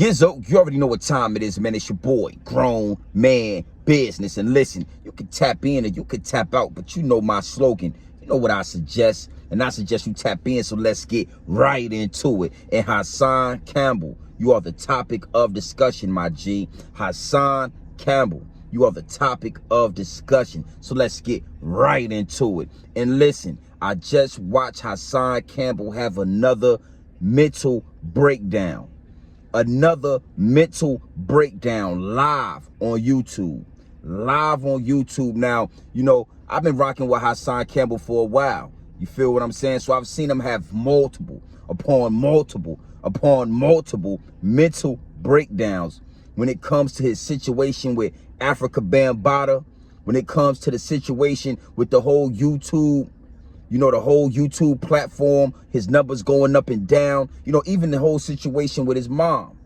Gizzo, you already know what time it is, man. It's your boy, Grown Man Business. And listen, you can tap in or you can tap out, but you know my slogan. You know what I suggest, and I suggest you tap in, so let's get right into it. And Hassan Campbell, you are the topic of discussion, my G. Hassan Campbell, you are the topic of discussion, so let's get right into it. And listen, I just watched Hassan Campbell have another mental breakdown. Another mental breakdown live on YouTube. Now, you know, I've been rocking with Hassan Campbell for a while. You feel what I'm saying? So I've seen him have multiple mental breakdowns when it comes to his situation with Africa Bambaataa, when it comes to the situation with the whole YouTube, you know, the whole YouTube platform, his numbers going up and down, you know, even the whole situation with his mom.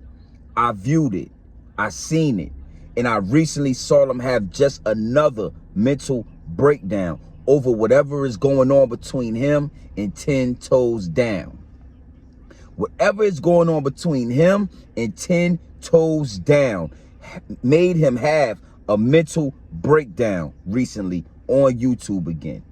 I viewed it, I seen it, and I recently saw him have just another mental breakdown over whatever is going on between him and 10 Toes Down. Whatever is going on between him and 10 Toes Down made him have a mental breakdown recently on YouTube again.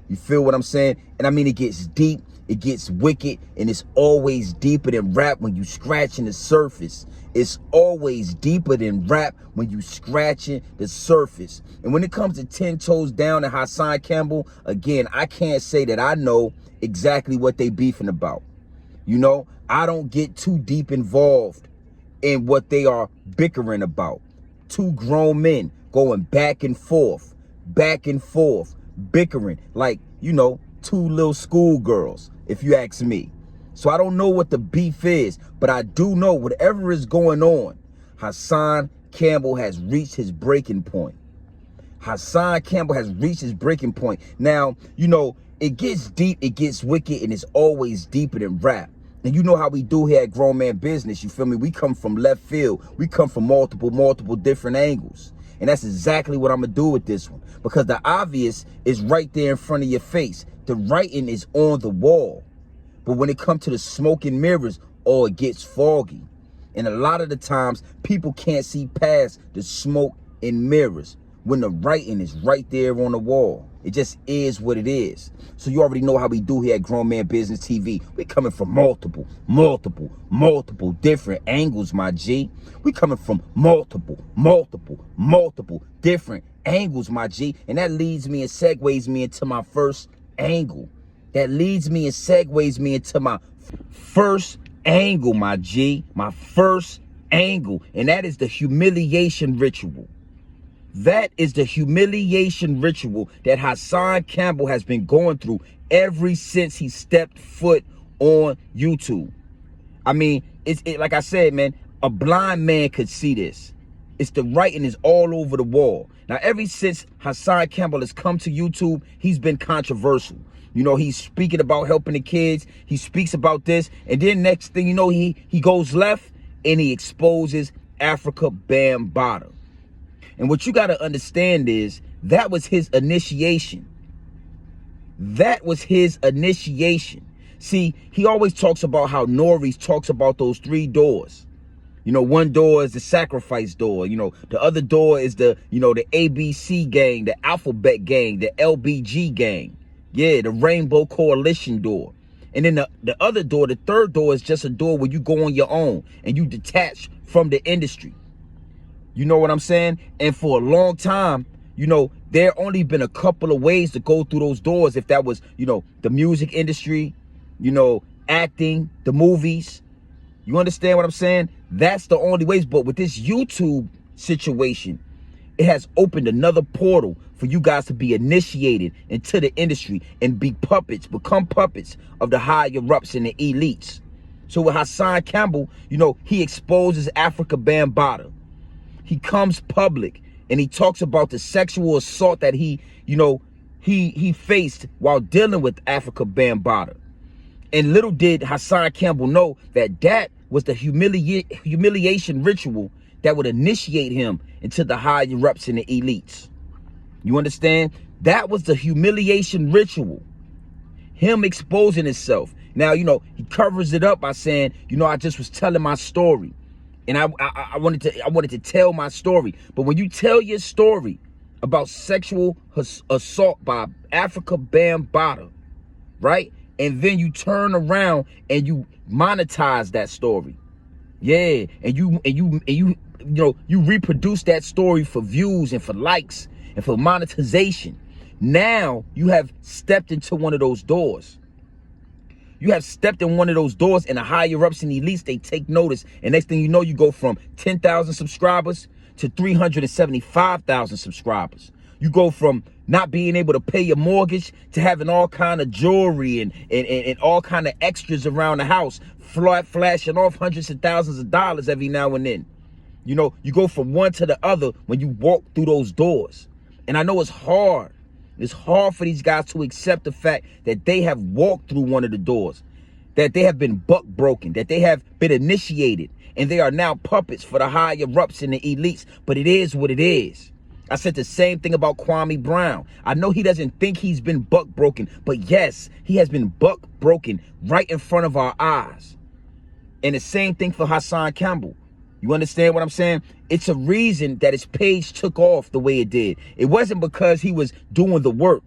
You feel what I'm saying? And I mean, it gets deep, it gets wicked, and it's always deeper than rap when you scratching the surface. It's always deeper than rap when you scratching the surface. And when it comes to 10 Toes Down and Hassan Campbell, again, I can't say that I know exactly what they beefing about. You know, I don't get too deep involved in what they are bickering about. Two grown men going back and forth, bickering like, you know, two little schoolgirls, if you ask me. So I don't know what the beef is, but I do know whatever is going on, Hassan Campbell has reached his breaking point. Hassan Campbell has reached his breaking point. Now, you know, it gets deep, it gets wicked, and it's always deeper than rap. And you know how we do here at Grown Man Business, you feel me? We come from left field. We come from multiple different angles. And that's exactly what I'm going to do with this one. Because the obvious is right there in front of your face. The writing is on the wall. But when it comes to the smoke and mirrors, oh, it gets foggy. And a lot of the times, people can't see past the smoke and mirrors when the writing is right there on the wall. It just is what it is. So you already know how we do here at Grown Man Business TV. We're coming from multiple different angles, my G. We coming from multiple different angles, my G. And that leads me and segues me into my first angle. That leads me and segues me into my first angle, my G. My first angle. And that is the humiliation ritual. That is the humiliation ritual that Hassan Campbell has been going through ever since he stepped foot on YouTube. I mean, it's like I said, man, a blind man could see this. It's the writing is all over the wall. Now, ever since Hassan Campbell has come to YouTube, he's been controversial. You know, he's speaking about helping the kids. He speaks about this. And then next thing you know, he goes left and he exposes Africa Bambaataa. And what you got to understand is that was his initiation. That was his initiation. See, he always talks about how Norris talks about those 3 doors. You know, one door is the sacrifice door. You know, the other door is the, you know, the ABC gang, the alphabet gang, the LBG gang. Yeah, the Rainbow Coalition door. And then the other door, the third door, is just a door where you go on your own and you detach from the industry. You know what I'm saying? And for a long time, you know, there only been a couple of ways to go through those doors. If that was, you know, the music industry, you know, acting, the movies. You understand what I'm saying? That's the only ways. But with this YouTube situation, it has opened another portal for you guys to be initiated into the industry and be puppets, become puppets of the higher-ups and the elites. So with Hassan Campbell, you know, he exposes Africa Bambaataa. He comes public and he talks about the sexual assault that he faced while dealing with Africa Bambaataa. And little did Hassan Campbell know that was the humiliation ritual that would initiate him into the higher-ups and the elites. You understand? That was the humiliation ritual. Him exposing himself. Now, you know, he covers it up by saying, you know, I just was telling my story. And I wanted to tell my story. But when you tell your story about sexual assault by Africa Bambaataa, right? And then you turn around and you monetize that story. Yeah, and you reproduce that story for views and for likes and for monetization. Now you have stepped into one of those doors. You have stepped in one of those doors, and the higher ups and elites, they take notice. And next thing you know, you go from 10,000 subscribers to 375,000 subscribers. You go from not being able to pay your mortgage to having all kind of jewelry and all kind of extras around the house, flashing off hundreds of thousands of dollars every now and then. You know, you go from one to the other when you walk through those doors. And I know it's hard. It's hard for these guys to accept the fact that they have walked through one of the doors, that they have been buck broken, that they have been initiated, and they are now puppets for the higher ups and the elites. But it is what it is. I said the same thing about Kwame Brown. I know he doesn't think he's been buck broken, but yes, he has been buck broken right in front of our eyes. And the same thing for Hassan Campbell. You understand what I'm saying? It's a reason that his page took off the way it did. It wasn't because he was doing the work.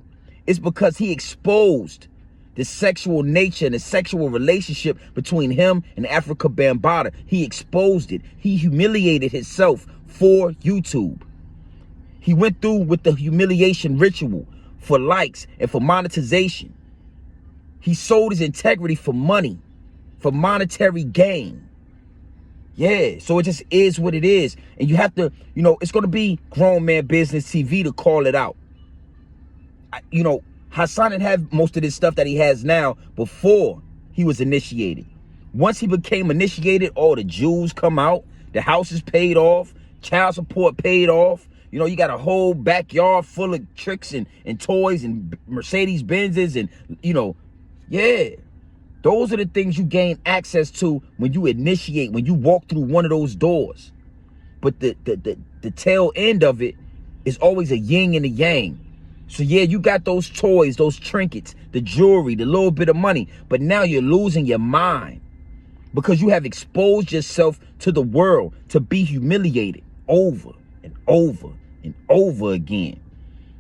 It's because he exposed the sexual nature and the sexual relationship between him and Africa Bambaataa. He exposed it. He humiliated himself for YouTube. He went through with the humiliation ritual for likes and for monetization. He sold his integrity for money, for monetary gain. Yeah, so it just is what it is. And you have to, it's going to be Grown Man Business TV to call it out. Hassan didn't have most of this stuff that he has now before he was initiated. Once he became initiated, all the jewels come out, the house is paid off, child support paid off. You got a whole backyard full of tricks and toys and Mercedes Benzes and, yeah. Those are the things you gain access to when you initiate, when you walk through one of those doors. But the tail end of it is always a yin and a yang. So yeah, you got those toys, those trinkets, the jewelry, the little bit of money, but now you're losing your mind because you have exposed yourself to the world to be humiliated over and over and over again.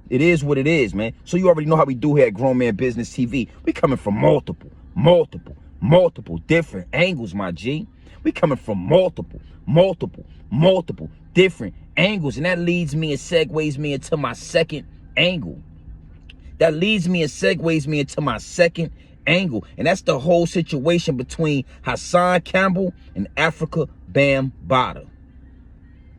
It is what it is, man. So you already know how we do here at Grown Man Business TV. We coming from multiple different angles, my G. We coming from multiple different angles. And that leads me and segues me into my second angle. And that's the whole situation between Hassan Campbell and Africa Bambaataa.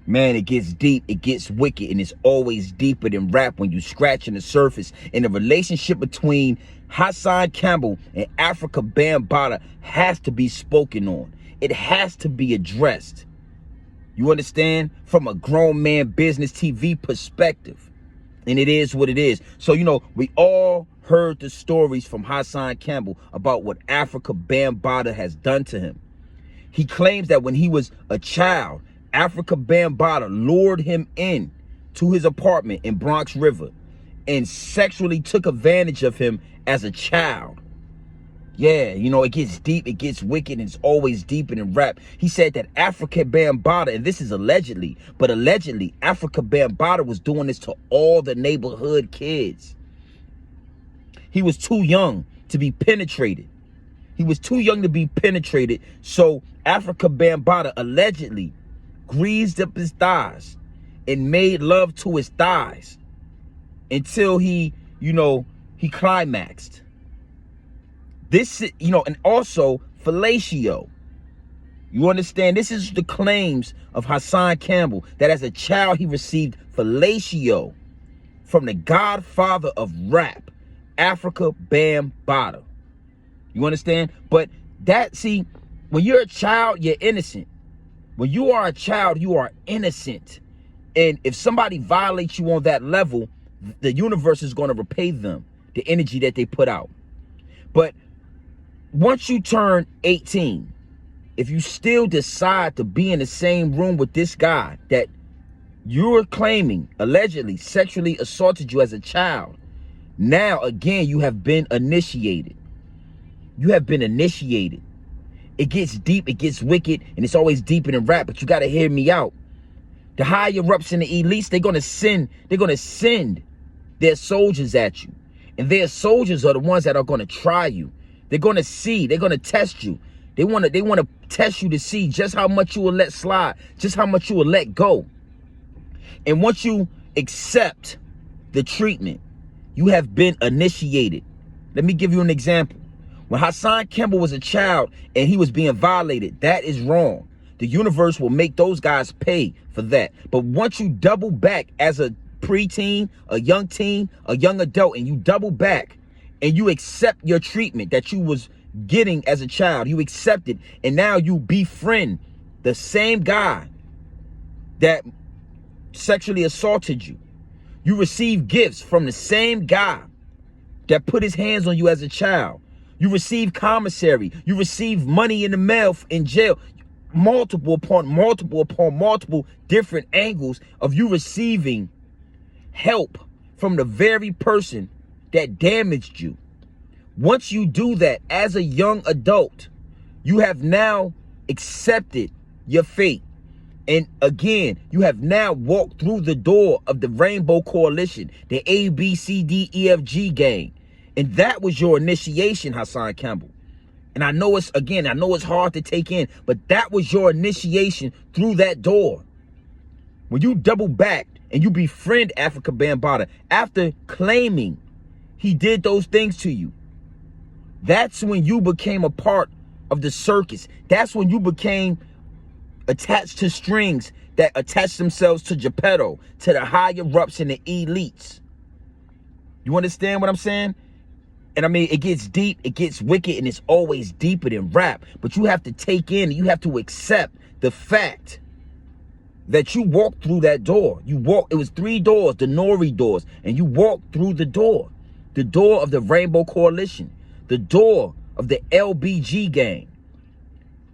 Man, it gets deep, it gets wicked, and it's always deeper than rap when you scratching the surface. And the relationship between Hassan Campbell and Africa Bambaataa has to be spoken on. It has to be addressed. You understand? From a Grown Man Business TV perspective. And it is what it is. So, we all heard the stories from Hassan Campbell about what Africa Bambaataa has done to him. He claims that when he was a child, Africa Bambaataa lured him in to his apartment in Bronx River and sexually took advantage of him as a child. Yeah, it gets deep, it gets wicked, and it's always deeper than rap. He said that Africa Bambaataa, and this is allegedly, but allegedly Africa Bambaataa was doing this to all the neighborhood kids. He was too young to be penetrated. So Africa Bambaataa allegedly greased up his thighs and made love to his thighs until he climaxed. This, and also fellatio. You understand? This is the claims of Hassan Campbell, that as a child he received fellatio from the godfather of rap, Africa Bambaataa. You understand? But when you're a child, you're innocent. When you are a child, you are innocent. And if somebody violates you on that level, the universe is going to repay them the energy that they put out. But once you turn 18, if you still decide to be in the same room with this guy that you're claiming allegedly sexually assaulted you as a child, now again, you have been initiated. It gets deep, it gets wicked, and it's always deeper than rap, but you gotta hear me out. The higher ups and the elites, they're gonna send their soldiers at you. And their soldiers are the ones that are gonna try you. They're gonna see, they're gonna test you. They wanna test you to see just how much you will let slide, just how much you will let go. And once you accept the treatment, you have been initiated. Let me give you an example. When Hassan Campbell was a child and he was being violated, that is wrong. The universe will make those guys pay for that. But once you double back as a preteen, a young teen, a young adult, and you double back and you accept your treatment that you was getting as a child, you accept it, and now you befriend the same guy that sexually assaulted you. You receive gifts from the same guy that put his hands on you as a child. You receive commissary. You receive money in the mail in jail. Multiple upon multiple different angles of you receiving help from the very person that damaged you. Once you do that as a young adult, you have now accepted your fate. And again, you have now walked through the door of the Rainbow Coalition, the ABCDEFG gang. And that was your initiation, Hassan Campbell. And I know it's hard to take in, but that was your initiation through that door. When you double back and you befriend Africa Bambaataa after claiming he did those things to you, that's when you became a part of the circus. That's when you became attached to strings that attach themselves to Geppetto, to the higher ups and the elites. You understand what I'm saying? And I mean, it gets deep, it gets wicked, and it's always deeper than rap. But you have to take in, you have to accept the fact that you walked through that door. It was 3 doors, the Nori doors, and you walked through the door of the Rainbow Coalition, the door of the LBG gang.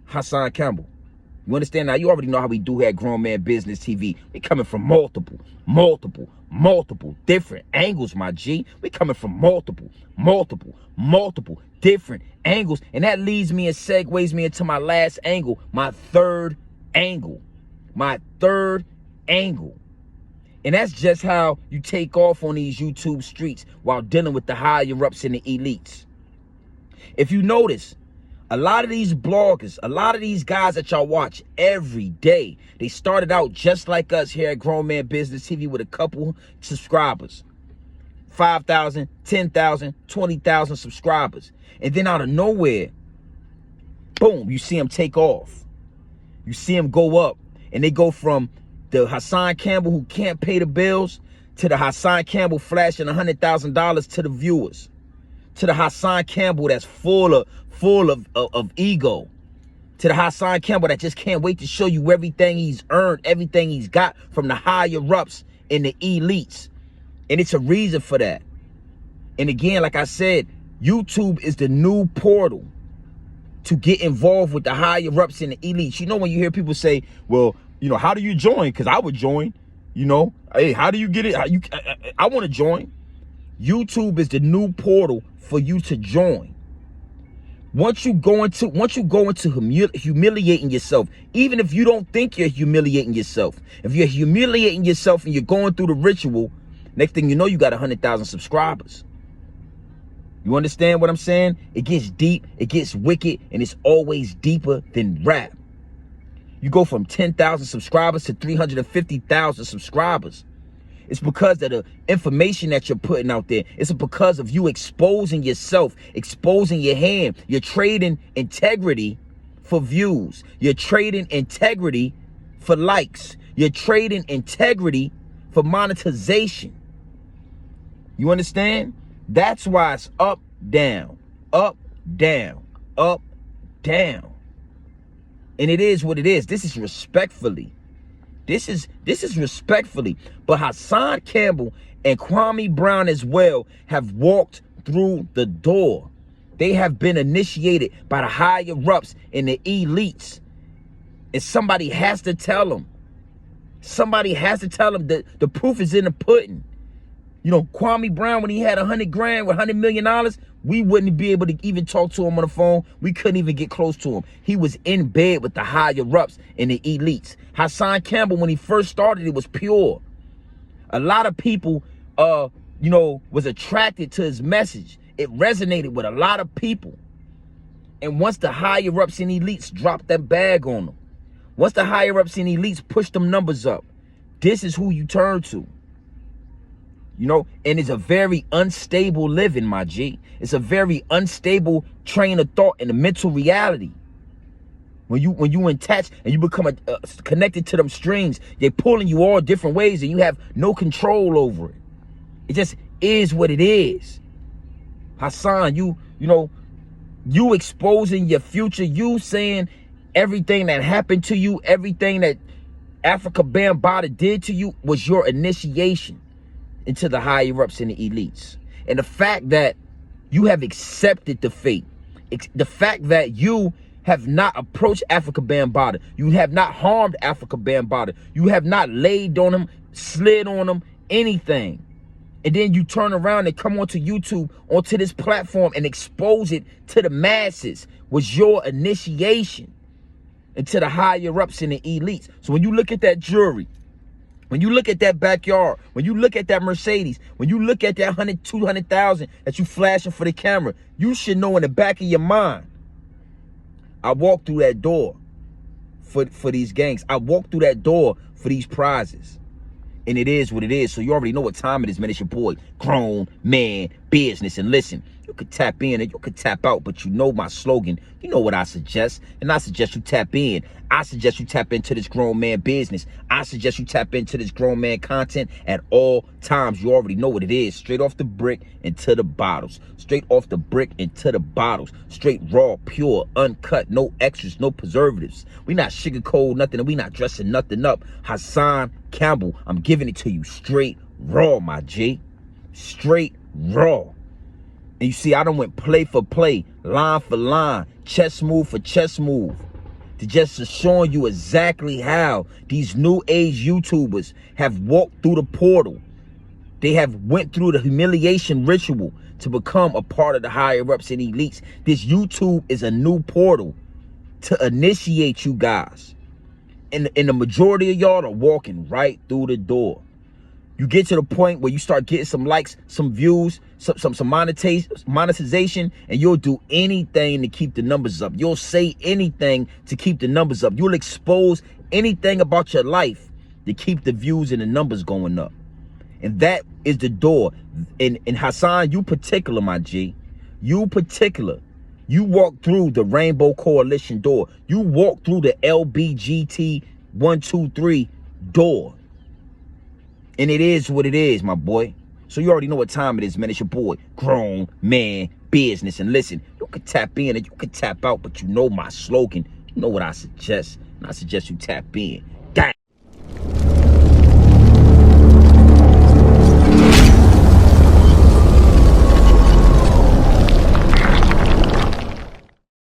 Hassan Campbell. You understand now? You already know how we do here at Grown Man Business TV. We coming from multiple different angles, my G. We coming from multiple different angles. And that leads me and segues me into my last angle, my third angle. And that's just how you take off on these YouTube streets while dealing with the higher ups and the elites. If you notice, a lot of these bloggers, a lot of these guys that y'all watch every day, they started out just like us here at Grown Man Business TV with a couple subscribers. 5,000, 10,000, 20,000 subscribers. And then out of nowhere, boom, you see them take off. You see them go up. And they go from the Hassan Campbell who can't pay the bills to the Hassan Campbell flashing $100,000 to the viewers. To the Hassan Campbell that's full of ego. To the Hassan Campbell that just can't wait to show you everything he's earned, everything he's got from the higher ups and the elites. And it's a reason for that. And again, like I said, YouTube is the new portal to get involved with the higher ups and the elites. You know, when you hear people say, well, you know, how do you join? Because I would join, you know. Hey, how do you get it? I want to join. YouTube is the new portal for you to join. Once you go into humiliating yourself, even if you don't think you're humiliating yourself, if you're humiliating yourself and you're going through the ritual, next thing you know, you got 100,000 subscribers. You understand what I'm saying? It gets deep, it gets wicked, and it's always deeper than rap. You go from 10,000 subscribers to 350,000 subscribers. It's because of the information that you're putting out there. It's because of you exposing yourself, exposing your hand. You're trading integrity for views. You're trading integrity for likes. You're trading integrity for monetization. You understand? That's why it's up, down, up, down, up, down. And it is what it is. This is respectfully. This is respectfully. But Hassan Campbell and Kwame Brown as well have walked through the door. They have been initiated by the higher ups and the elites. And somebody has to tell them. Somebody has to tell them that the proof is in the pudding. You know, Kwame Brown, when he had 100 grand with $100 million, we wouldn't be able to even talk to him on the phone. We couldn't even get close to him. He was in bed with the higher ups and the elites. Hassan Campbell, when he first started, it was pure. A lot of people, you know, was attracted to his message. It resonated with a lot of people. And once the higher ups and elites dropped that bag on them, once the higher ups and elites pushed them numbers up, this is who you turn to. You know, and it's a very unstable living, my G. It's a very unstable train of thought and a mental reality. When you attach and you become connected to them strings, they're pulling you all different ways and you have no control over it. It just is what it is. Hassan, you know, you exposing your future, you saying everything that happened to you, everything that Africa Bambaataa did to you was your initiation into the higher ups and the elites. And the fact that you have accepted the fate, the fact that you have not approached Africa Bambaataa, you have not harmed Africa Bambaataa, you have not laid on them, slid on them, anything. And then you turn around and come onto YouTube, onto this platform and expose it to the masses was your initiation into the higher ups and the elites. So when you look at that jewelry, when you look at that backyard, when you look at that Mercedes, when you look at that 100, 200,000 that you flashing for the camera, you should know in the back of your mind, I walked through that door for these gangs. I walked through that door for these prizes. And it is what it is. So you already know what time it is, man. It's your boy, Grown Man Business. And listen, you could tap in and you could tap out, but you know my slogan. You know what I suggest. And I suggest you tap in. I suggest you tap into this grown man business. I suggest you tap into this grown man content at all times. You already know what it is. Straight off the brick into the bottles. Straight off the brick into the bottles. Straight raw, pure, uncut, no extras, no preservatives. We not sugarcoat nothing and we not dressing nothing up. Hassan Campbell, I'm giving it to you straight raw, my G. Straight raw. And you see, I done went play for play, line for line, chess move for chess move. To just showing you exactly how these new age YouTubers have walked through the portal. They have went through the humiliation ritual to become a part of the higher ups and elites. This YouTube is a new portal to initiate you guys. And the majority of y'all are walking right through the door. You get to the point where you start getting some likes, some views, some monetization, and you'll do anything to keep the numbers up. You'll say anything to keep the numbers up. You'll expose anything about your life to keep the views and the numbers going up. And that is the door. And Hassan, you particular, my G, you particular. You walk through the Rainbow Coalition door. You walk through the LBGT 123 door. And it is what it is, my boy. So you already know what time it is, man. It's your boy, Grown Man Business. And listen, you can tap in and you can tap out, but you know my slogan. You know what I suggest. And I suggest you tap in.